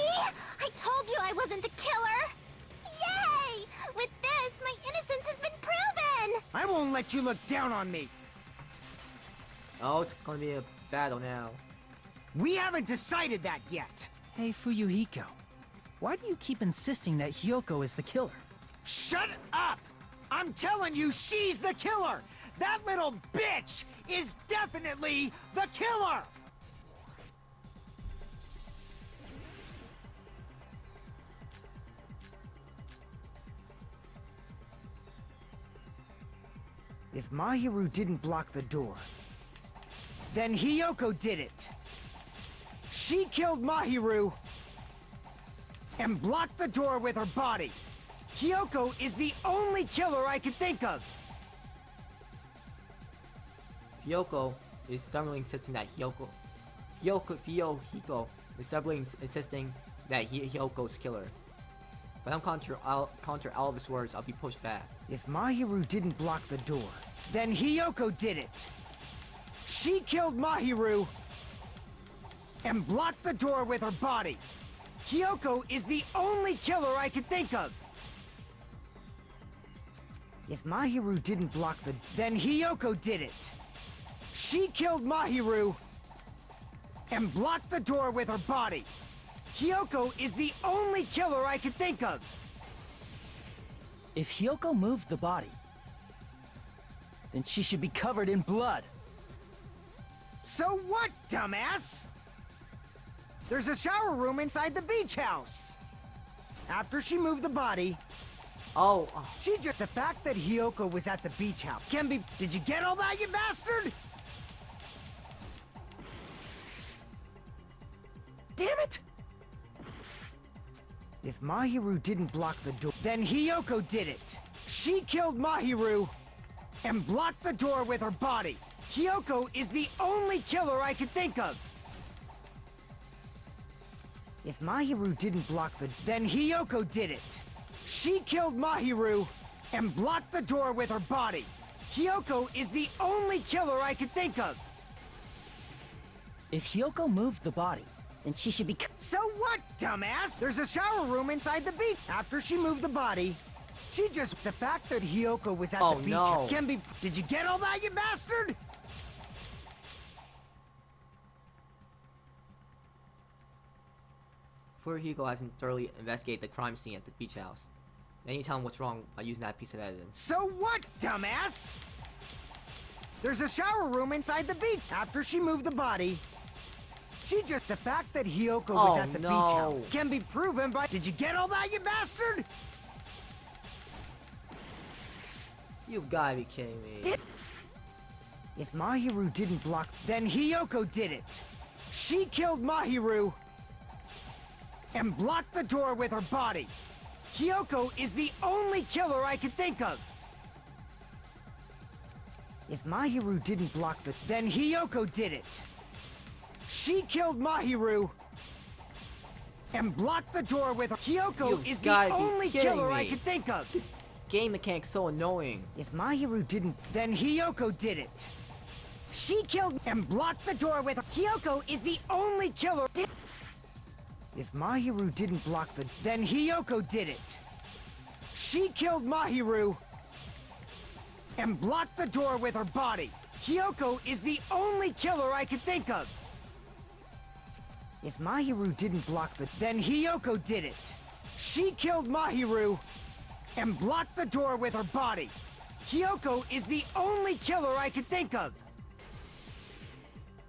I told you I wasn't the killer! Yay! With this, my innocence has been proven!
I won't let you look down on me!
Oh, it's gonna be a battle now.
We haven't decided that yet!
Hey, Fuyuhiko. Why do you keep insisting that Hiyoko is the killer?
Shut up! I'm telling you, she's the killer! That little bitch is definitely the killer! If Mahiru didn't block the door, then Hiyoko did it. She killed Mahiru and blocked the door with her body. Hiyoko is the only killer I can think of.
Hiyoko is stubbornly insisting that Hiyoko is stubbornly insisting that Hyoko's killer. But I'm counter all of his words, I'll be pushed back.
If Mahiru didn't block the door, then Hiyoko did it. She killed Mahiru and blocked the door with her body. Hiyoko is the only killer I can think of. If Mahiru didn't block the... then Hiyoko did it. She killed Mahiru and blocked the door with her body. Hiyoko is the only killer I can think of.
If Hiyoko moved the body, then she should be covered in blood.
So what, dumbass? There's a shower room inside the beach house. After she moved the body...
Oh.
She just... The fact that Hiyoko was at the beach house can be... Did you get all that, you bastard?
Damn it!
If Mahiru didn't block the door, then Hiyoko did it. She killed Mahiru and blocked the door with her body. Hiyoko is the only killer I could think of. If Mahiru didn't block the... then Hiyoko did it. She killed Mahiru and blocked the door with her body. Hiyoko is the only killer I could think of.
If Hiyoko moved the body, then she should be...
So what, dumbass? There's a shower room inside the beach. After she moved the body, she just... The fact that Hiyoko was at the beach
no.
can be... Did you get all that, you bastard?
Fuyuhiko hasn't thoroughly investigated the crime scene at the beach house. Then you tell him what's wrong by using that piece of evidence.
So what, dumbass? There's a shower room inside the beach. After she moved the body, she just... The fact that Hiyoko was at the beach house can be proven by... Did you get all that, you bastard?
You've gotta be kidding me.
If Mahiru didn't block, then Hiyoko did it. She killed Mahiru and blocked the door with her body. Hiyoko is the only killer I could think of. If Mahiru didn't block the, then Hiyoko did it. She killed Mahiru and blocked the door with her. Hiyoko
You've
is the
gotta be
only
kidding
killer I
me.
could think of.
This game mechanic's so annoying.
If Mahiru didn't, then Hiyoko did it. She killed and blocked the door with her. Hiyoko is the only killer. If Mahiru didn't block the, then Hiyoko did it. She killed Mahiru and blocked the door with her body. Hiyoko is the only killer I could think of. If Mahiru didn't block the, then Hiyoko did it. She killed Mahiru and blocked the door with her body. Hiyoko is the only killer I could think of.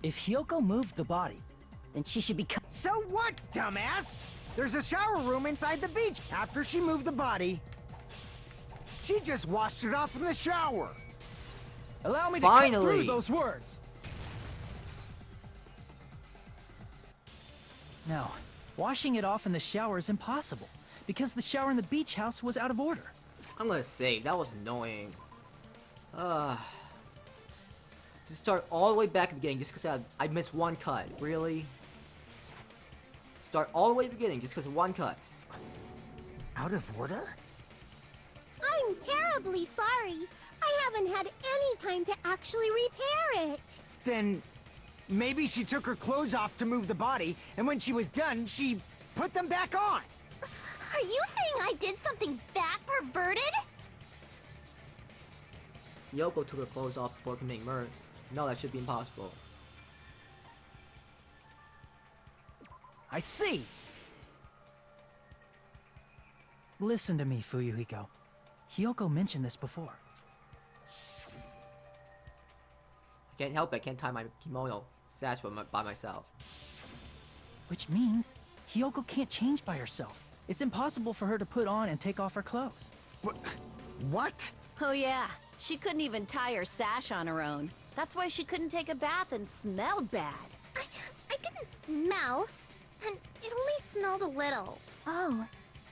If Hiyoko moved the body, then she should be
So what, dumbass? There's a shower room inside the beach. After she moved the body, she just washed it off in the shower.
Allow me to cut
Finally.
through those words. No, washing it off in the shower is impossible, because the shower in the beach house was out of order.
I'm gonna say, that was annoying. To start all the way back at the beginning just because I missed one cut. Really? Start all the way at the beginning just because of one cut.
Out of order?
I'm terribly sorry. I haven't had any time to actually repair it.
Then maybe she took her clothes off to move the body, and when she was done, she put them back on.
Are you saying I did something that perverted?
Yoko took her clothes off before committing murder. No, that should be impossible.
I see! Listen to me, Fuyuhiko. Hiyoko mentioned this before.
I can't help it, I can't tie my kimono sash by myself.
Which means Hiyoko can't change by herself. It's impossible for her to put on and take off her clothes.
What?
Oh yeah, she couldn't even tie her sash on her own. That's why she couldn't take a bath and smelled bad.
I didn't smell, and it only smelled a little.
Oh,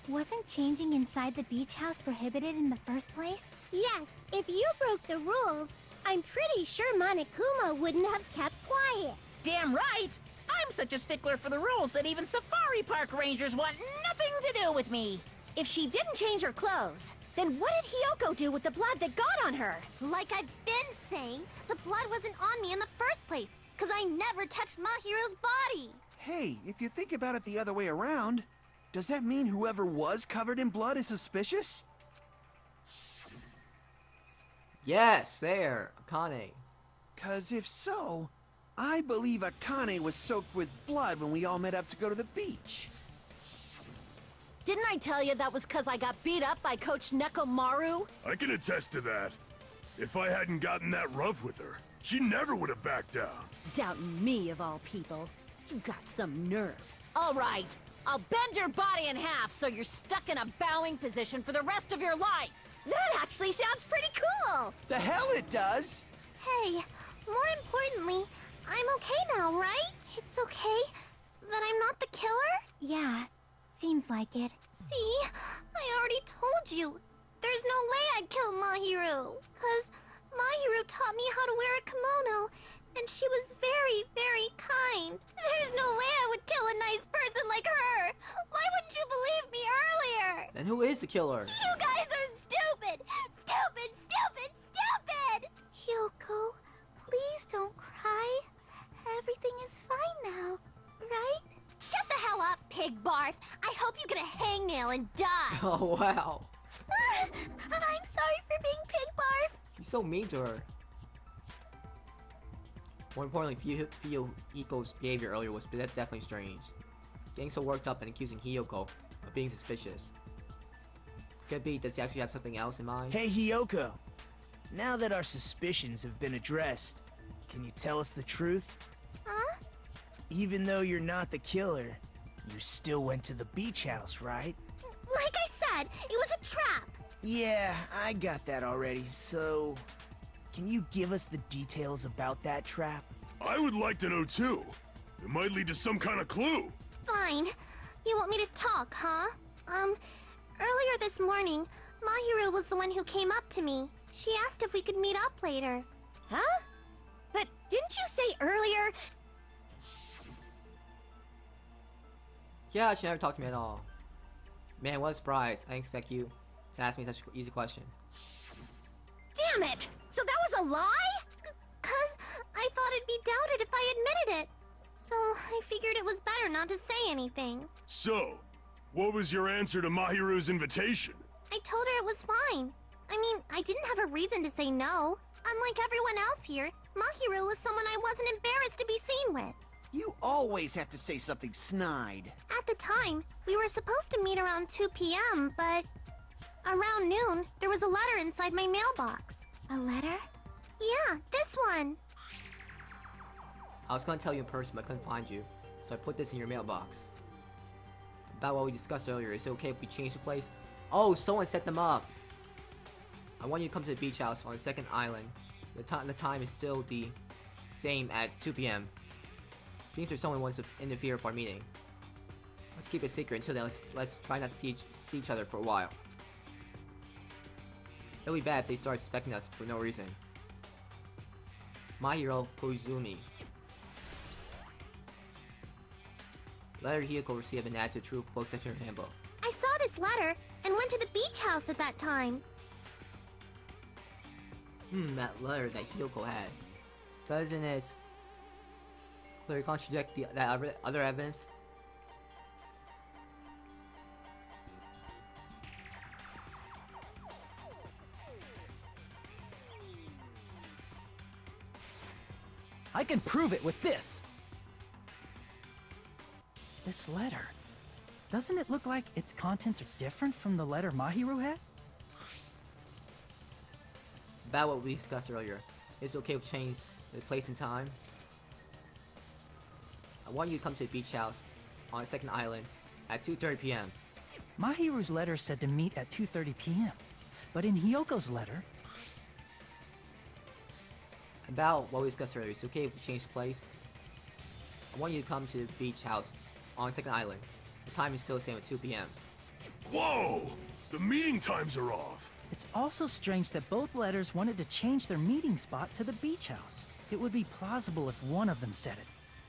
wasn't changing inside the beach house prohibited in the first place?
Yes, if you broke the rules, I'm pretty sure Monokuma wouldn't have kept quiet.
Damn right! I'm such a stickler for the rules that even safari park rangers want nothing to do with me.
If she didn't change her clothes, then what did Hiyoko do with the blood that got on her?
Like I've been saying, the blood wasn't on me in the first place, because I never touched Mahiru's body.
Hey, if you think about it the other way around, does that mean whoever was covered in blood is suspicious?
Yes, there, Akane.
'Cause if so, I believe Akane was soaked with blood when we all met up to go to the beach.
Didn't I tell you that was because I got beat up by Coach Nekomaru?
I can attest to that. If I hadn't gotten that rough with her, she never would have backed down.
Doubting me, of all people. You got some nerve. All right, I'll bend your body in half so you're stuck in a bowing position for the rest of your life.
That actually sounds pretty cool!
The hell it does!
Hey, more importantly, I'm okay now, right? It's okay that I'm not the killer?
Yeah, seems like it.
See, I already told you. There's no way I'd kill Mahiru, 'cause Mahiru taught me how to wear a kimono, and she was very, very kind. There's no way I would kill a nice person like her. Why wouldn't you believe me earlier?
Then who is the killer?
You guys are stupid! Stupid, stupid, stupid! Hyoko, please don't cry. Everything is fine now, right? Shut the hell up, pig barf! I hope you get a hangnail and die!
Oh, wow.
I'm sorry for being pig barf!
He's so mean to her. More importantly, Hiko's behavior earlier was definitely strange. Getting so worked up and accusing Hiyoko of being suspicious. Could be, does he actually have something else in mind?
Hey, Hiyoko. Now that our suspicions have been addressed, can you tell us the truth?
Huh?
Even though you're not the killer, you still went to the beach house, right?
Like I said, it was a trap!
Yeah, I got that already, so... Can you give us the details about that trap?
I would like to know too. It might lead to some kind of clue.
Fine. You want me to talk, huh? Earlier this morning, Mahiru was the one who came up to me. She asked if we could meet up later.
Huh? But didn't you say earlier?
Yeah, she never talked to me at all. Man, what a surprise. I didn't expect you to ask me such an easy question.
Damn it! So that was a lie?
'Cause I thought it'd be doubted if I admitted it. So I figured it was better not to say anything.
So, what was your answer to Mahiru's invitation?
I told her it was fine. I mean, I didn't have a reason to say no. Unlike everyone else here, Mahiru was someone I wasn't embarrassed to be seen with.
You always have to say something snide.
At the time, we were supposed to meet around 2 p.m., but around noon, there was a letter inside my mailbox.
A letter?
Yeah, this one.
I was gonna tell you in person, but I couldn't find you, so I put this in your mailbox. About what we discussed earlier, is it okay if we change the place? Oh, someone set them up! I want you to come to the beach house on the second island. The time is still the same at 2 p.m. Seems there's someone who wants to interfere with our meeting. Let's keep it secret until then. Let's try not to see each other for a while. It'll be bad if they start suspecting us for no reason. Mahiro Koizumi. Letter Hiyoko received an add to Truth Book Section Handbook.
I saw this letter and went to the beach house at that time.
That letter that Hiyoko had. Doesn't it clearly contradict that other evidence?
I can prove it with this! This letter. Doesn't it look like its contents are different from the letter Mahiru had?
About what we discussed earlier. It's okay to change the place and time. I want you to come to the beach house on the second island at 2:30 p.m.
Mahiru's letter said to meet at 2:30 p.m. But in Hiyoko's letter...
About what we discussed earlier. It's okay if we change the place. I want you to come to the beach house on the second island. The time is still the same at 2 p.m.
Whoa! The meeting times are off!
It's also strange that both letters wanted to change their meeting spot to the beach house. It would be plausible if one of them said it.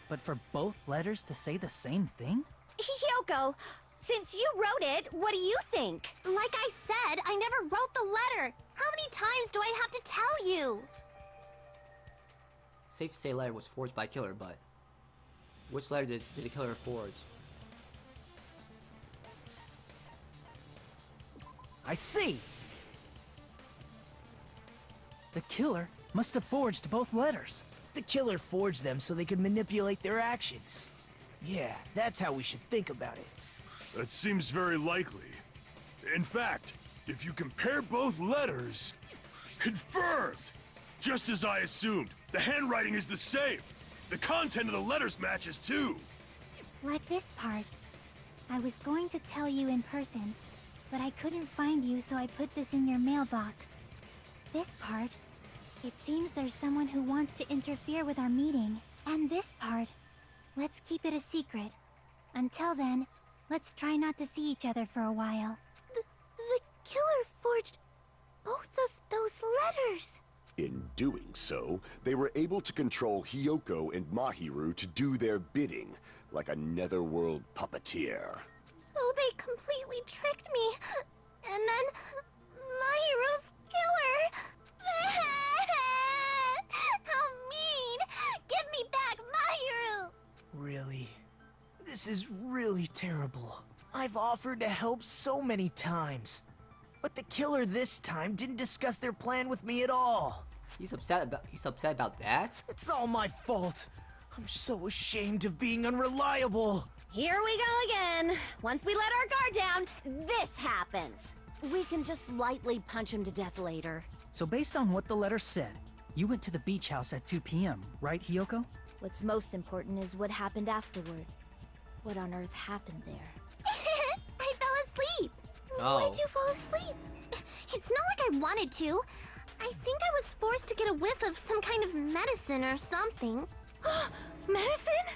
But for both letters to say the same thing?
Hiyoko, since you wrote it, what do you think?
Like I said, I never wrote the letter. How many times do I have to tell you?
Safe to say the letter was forged by a killer, but which letter did the killer forge?
I see!
The killer must have forged both letters.
The killer forged them so they could manipulate their actions. Yeah, that's how we should think about it.
That seems very likely. In fact, if you compare both letters... Confirmed! Just as I assumed, the handwriting is the same. The content of the letters matches too.
Like this part. I was going to tell you in person, but I couldn't find you, so I put this in your mailbox. This part. It seems there's someone who wants to interfere with our meeting. And this part. Let's keep it a secret. Until then, let's try not to see each other for a while. The killer forged both of those letters.
In doing so, they were able to control Hiyoko and Mahiru to do their bidding, like a netherworld puppeteer.
So they completely tricked me. And then Mahiru's killer. How mean! Give me back Mahiru!
Really? This is really terrible. I've offered to help so many times. But the killer this time didn't discuss their plan with me at all.
He's upset about that?
It's all my fault. I'm so ashamed of being unreliable.
Here we go again. Once we let our guard down, this happens.
We can just lightly punch him to death later.
So based on what the letter said, you went to the beach house at 2 p.m., right, Hiyoko?
What's most important is what happened afterward. What on earth happened there?
I fell asleep.
Oh.
Why'd you fall asleep? It's not like I wanted to. I think I was forced to get a whiff of some kind of medicine or something.
Medicine?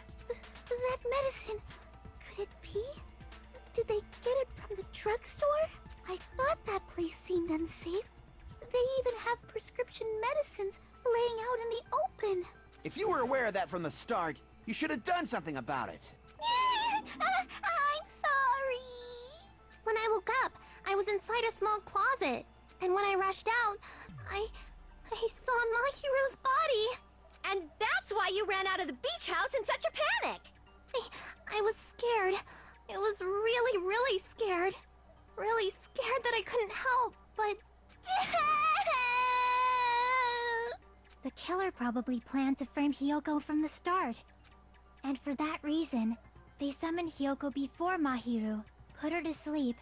That medicine. Could it be? Did they get it from the drugstore? I thought that place seemed unsafe. They even have prescription medicines laying out in the open.
If you were aware of that from the start, you should have done something about it.
I'm sorry. When I woke up, I was inside a small closet. And when I rushed out, I saw Mahiru's body.
And that's why you ran out of the beach house in such a panic!
I was scared. It was really, really scared. Really scared that I couldn't help, but...
The killer probably planned to frame Hiyoko from the start. And for that reason, they summoned Hiyoko before Mahiru, put her to sleep,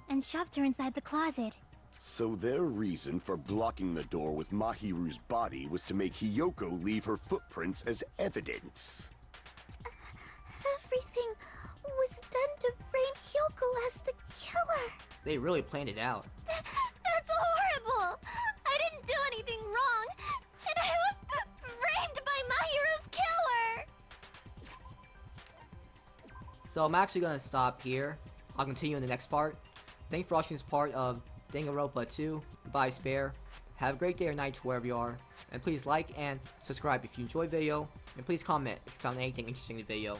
and shoved her inside the closet.
So their reason for blocking the door with Mahiru's body was to make Hiyoko leave her footprints as evidence.
Everything was done to frame Hiyoko as the killer.
They really planned it out.
That's horrible! I didn't do anything wrong, and I was framed by Mahiru's killer!
So I'm actually gonna stop here. I'll continue in the next part. Thanks for watching this part of Danganronpa 2. Goodbye, Spare. Have a great day or night wherever you are. And please like and subscribe if you enjoyed the video. And please comment if you found anything interesting in the video.